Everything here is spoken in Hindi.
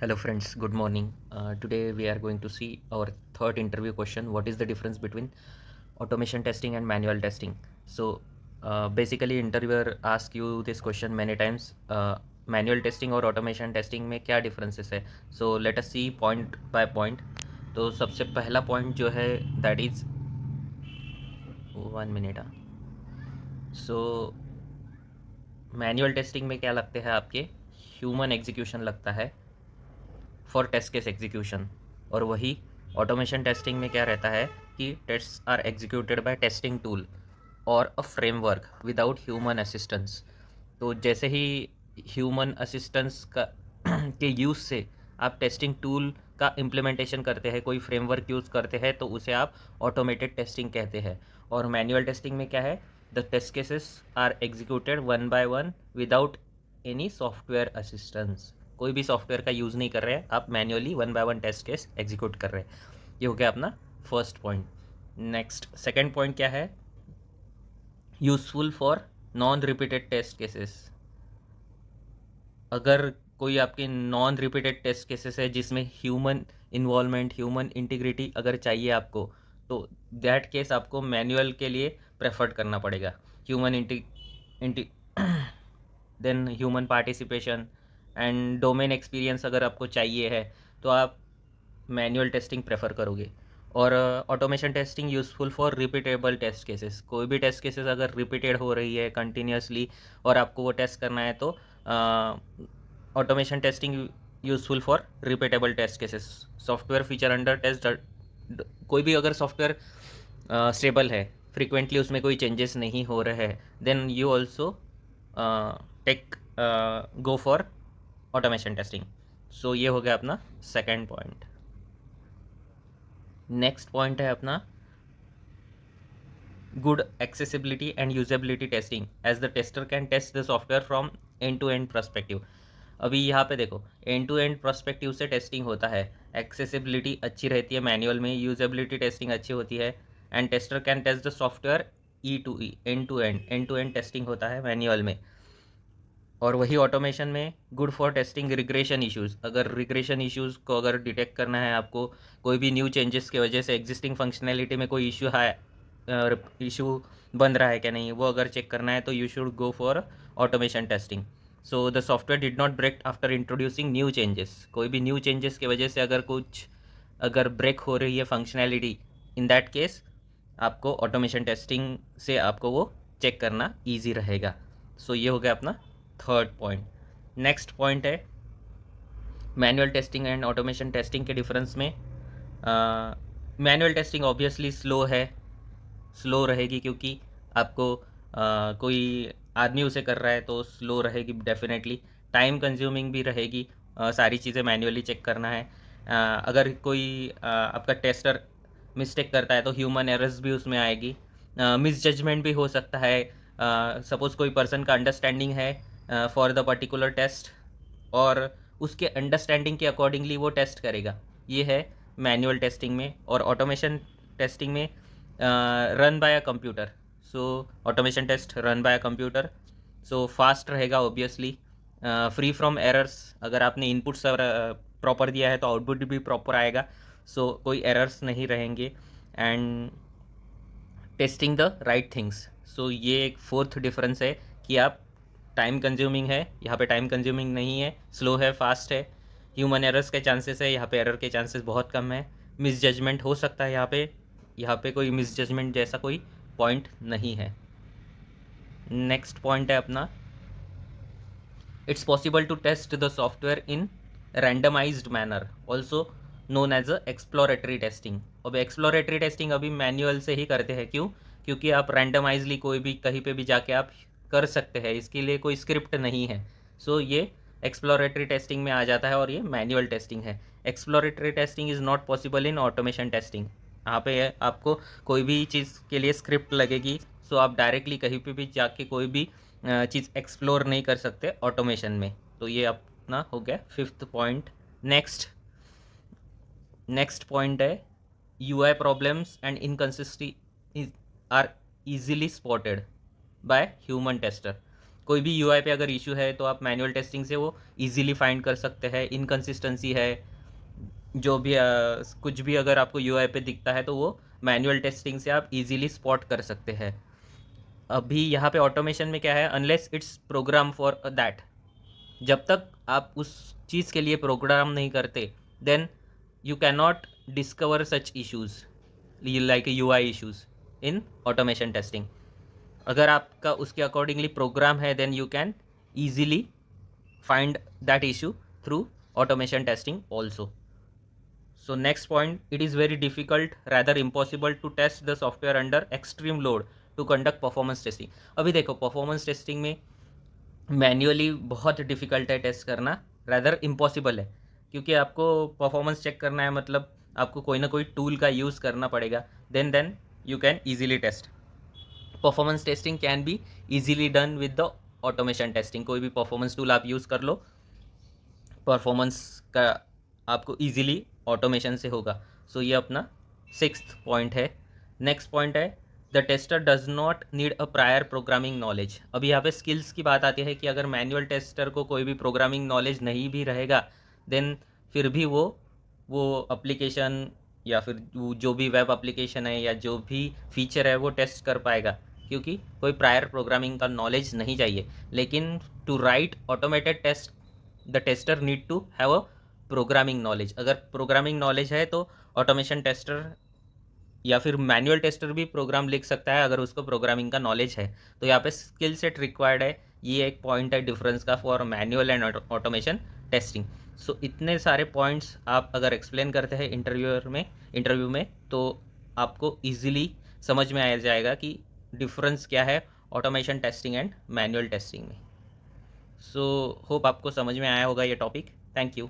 Hello friends, good morning. Today we are going to see our third interview question. What is the difference between automation testing and manual testing? Basically interviewer ask you this question many times. Manual testing और automation testing में क्या differences है? So let us see point by point. तो सबसे पहला point जो है that is 1 minute. So manual testing में क्या लगते हैं आपके ह्यूमन एग्जीक्यूशन लगता है फॉर टेस्ट केस एग्जीक्यूशन, और वही ऑटोमेशन टेस्टिंग में क्या रहता है कि test are executed by testing tool और a framework without human assistance. तो जैसे ही ह्यूमन असिस्टेंस का के यूज़ से आप टेस्टिंग टूल का इम्प्लीमेंटेशन करते हैं, कोई फ्रेमवर्क यूज़ करते हैं, तो उसे आप ऑटोमेटेड टेस्टिंग कहते हैं। और मैनुअल टेस्टिंग में क्या है, the test cases are executed one by one without any software assistance. कोई भी सॉफ्टवेयर का यूज़ नहीं कर रहे हैं, आप manually one by one test case execute कर रहे हैं। ये हो गया अपना first point. Next second point क्या है, useful for non repeated test cases. अगर कोई आपके नॉन रिपीटेड टेस्ट केसेस है जिसमें ह्यूमन इन्वॉल्वमेंट, ह्यूमन इंटीग्रिटी अगर चाहिए आपको, तो दैट केस आपको मैनुअल के लिए प्रेफर्ड करना पड़ेगा। ह्यूमन इंटी then human participation and domain experience अगर आपको चाहिए है, तो आप मैनुअल टेस्टिंग प्रेफर करोगे। और automation testing useful for repeatable test cases. कोई भी टेस्ट केसेस अगर रिपीटेड हो रही है कंटिन्यूसली और आपको वो टेस्ट करना है, तो automation testing useful for repeatable test cases. Software feature under test, कोई भी अगर सॉफ्टवेयर स्टेबल है, फ्रिक्वेंटली उसमें कोई चेंजेस नहीं हो रहे हैं, then you also take go for automation testing. So ये हो गया अपना सेकेंड पॉइंट। नेक्स्ट पॉइंट है अपना good accessibility and usability testing, as the tester can test the software from end to end perspective. अभी यहाँ पे देखो, एंड टू एंड परस्पेक्टिव से टेस्टिंग होता है, एक्सेसिबिलिटी अच्छी रहती है मैनुअल में, यूजेबिलिटी टेस्टिंग अच्छी होती है, and tester can test the software E to E, end to end testing होता है मैनुअल में। और वही ऑटोमेशन में good for testing regression issues. अगर रिग्रेशन इश्यूज़ को अगर डिटेक्ट करना है आपको, कोई भी न्यू चेंजेस की वजह से एग्जिस्टिंग फंक्शनैलिटी में कोई इशू बन रहा है क्या नहीं, वो अगर चेक करना है, तो you should go for automation testing. So the software did not break after introducing new changes. कोई भी न्यू चेंजेस की वजह से अगर ब्रेक हो रही है फंक्शनैलिटी, इन दैट केस आपको ऑटोमेशन टेस्टिंग से आपको वो चेक करना ईजी रहेगा। सो ये हो गया अपना थर्ड पॉइंट। नेक्स्ट पॉइंट है manual testing and automation testing के डिफरेंस में। मैनुअल टेस्टिंग ऑब्वियसली स्लो रहेगी, क्योंकि आपको कोई आदमी उसे कर रहा है तो स्लो रहेगी डेफिनेटली। टाइम कंज्यूमिंग भी रहेगी, सारी चीज़ें मैन्युअली चेक करना है। अगर कोई आपका टेस्टर मिस्टेक करता है तो ह्यूमन एरर्स भी उसमें आएगी, मिस जजमेंट भी हो सकता है। सपोज़ कोई पर्सन का अंडरस्टैंडिंग है फॉर द पर्टिकुलर टेस्ट, और उसके अंडरस्टैंडिंग के अकॉर्डिंगली वो टेस्ट करेगा। ये है मैनुअल टेस्टिंग में। और ऑटोमेशन टेस्टिंग में run by a computer. So automation test run by a computer, so fast रहेगा ऑब्वियसली, फ्री फ्रॉम एरर्स। अगर आपने इनपुट प्रॉपर दिया है तो आउटपुट भी प्रॉपर आएगा, सो कोई एरर्स नहीं रहेंगे। And testing the right things. So ये एक फोर्थ डिफरेंस है कि आप टाइम कंज्यूमिंग है, यहाँ पे टाइम कंज्यूमिंग नहीं है, स्लो है, फास्ट है। ह्यूमन एरर्स के चांसेस है, यहाँ पे एरर के चांसेस बहुत कम है। मिस जजमेंट हो सकता है यहाँ पे कोई मिस जजमेंट जैसा कोई पॉइंट नहीं है। नेक्स्ट पॉइंट है अपना, it's possible to test the software in randomized manner, also known as a exploratory testing. अब एक्सप्लोरेटरी टेस्टिंग अभी मैन्युअल से ही करते हैं, क्यों? क्योंकि आप रैंडमाइजली कोई भी कहीं पे भी जाके आप कर सकते हैं, इसके लिए कोई स्क्रिप्ट नहीं है। सो ये एक्सप्लोरेटरी टेस्टिंग में आ जाता है, और ये मैनुअल टेस्टिंग है। Exploratory testing is not possible in automation testing. यहाँ पे आपको कोई भी चीज़ के लिए स्क्रिप्ट लगेगी, सो आप डायरेक्टली कहीं पे भी जाके कोई भी चीज़ एक्सप्लोर नहीं कर सकते ऑटोमेशन में। तो ये अपना हो गया fifth point. Next next point है UI problems and inconsistency are easily spotted by human tester. कोई भी यूआई पे अगर इशू है तो आप मैनुअल टेस्टिंग से वो इजीली फाइंड कर सकते हैं। इनकन्सिस्टेंसी है, जो भी कुछ भी अगर आपको यूआई पे दिखता है तो वो मैनुअल टेस्टिंग से आप इजीली स्पॉट कर सकते हैं। अभी यहाँ पे ऑटोमेशन में क्या है, unless it's program for that, जब तक आप उस चीज़ के लिए प्रोग्राम नहीं करते, then you can not discover such issues like UI issues in automation testing. अगर आपका उसके अकॉर्डिंगली प्रोग्राम है, then you can easily find that issue through automation testing also. So next point, it is very difficult, rather impossible to test the software under extreme load to conduct performance testing. अभी देखो performance testing में मैन्युअली बहुत डिफ़िकल्ट है टेस्ट करना, रैदर इम्पॉसिबल है, क्योंकि आपको परफॉर्मेंस चेक करना है, मतलब आपको कोई ना कोई टूल का यूज़ करना पड़ेगा, then you can easily test. Performance testing can be easily done with the automation testing. कोई भी परफॉर्मेंस टूल आप यूज़ कर लो, परफॉर्मेंस का आपको ईजिली ऑटोमेशन से होगा। सो ये अपना 6th पॉइंट है। नेक्स्ट पॉइंट है, the tester does not need a prior programming knowledge. अभी यहाँ पे स्किल्स की बात आती है कि अगर मैनुअल टेस्टर को कोई भी प्रोग्रामिंग नॉलेज नहीं भी रहेगा, देन फिर भी वो एप्लीकेशन या फिर जो भी वेब एप्लीकेशन है या जो भी फीचर है वो टेस्ट कर पाएगा, क्योंकि कोई प्रायर प्रोग्रामिंग का नॉलेज नहीं चाहिए। लेकिन to write automated test, the tester need to have a programming knowledge. अगर प्रोग्रामिंग नॉलेज है तो ऑटोमेशन टेस्टर या फिर मैनुअल टेस्टर भी प्रोग्राम लिख सकता है, अगर उसको प्रोग्रामिंग का नॉलेज है। तो यहाँ पे स्किल सेट रिक्वायर्ड है, ये एक पॉइंट है डिफरेंस का for manual and automation testing. So इतने सारे पॉइंट्स आप अगर एक्सप्लेन करते हैं इंटरव्यू में तो आपको ईजिली समझ में आ जाएगा कि डिफरेंस क्या है automation testing and manual testing में। सो होप आपको समझ में आया होगा ये टॉपिक। Thank you.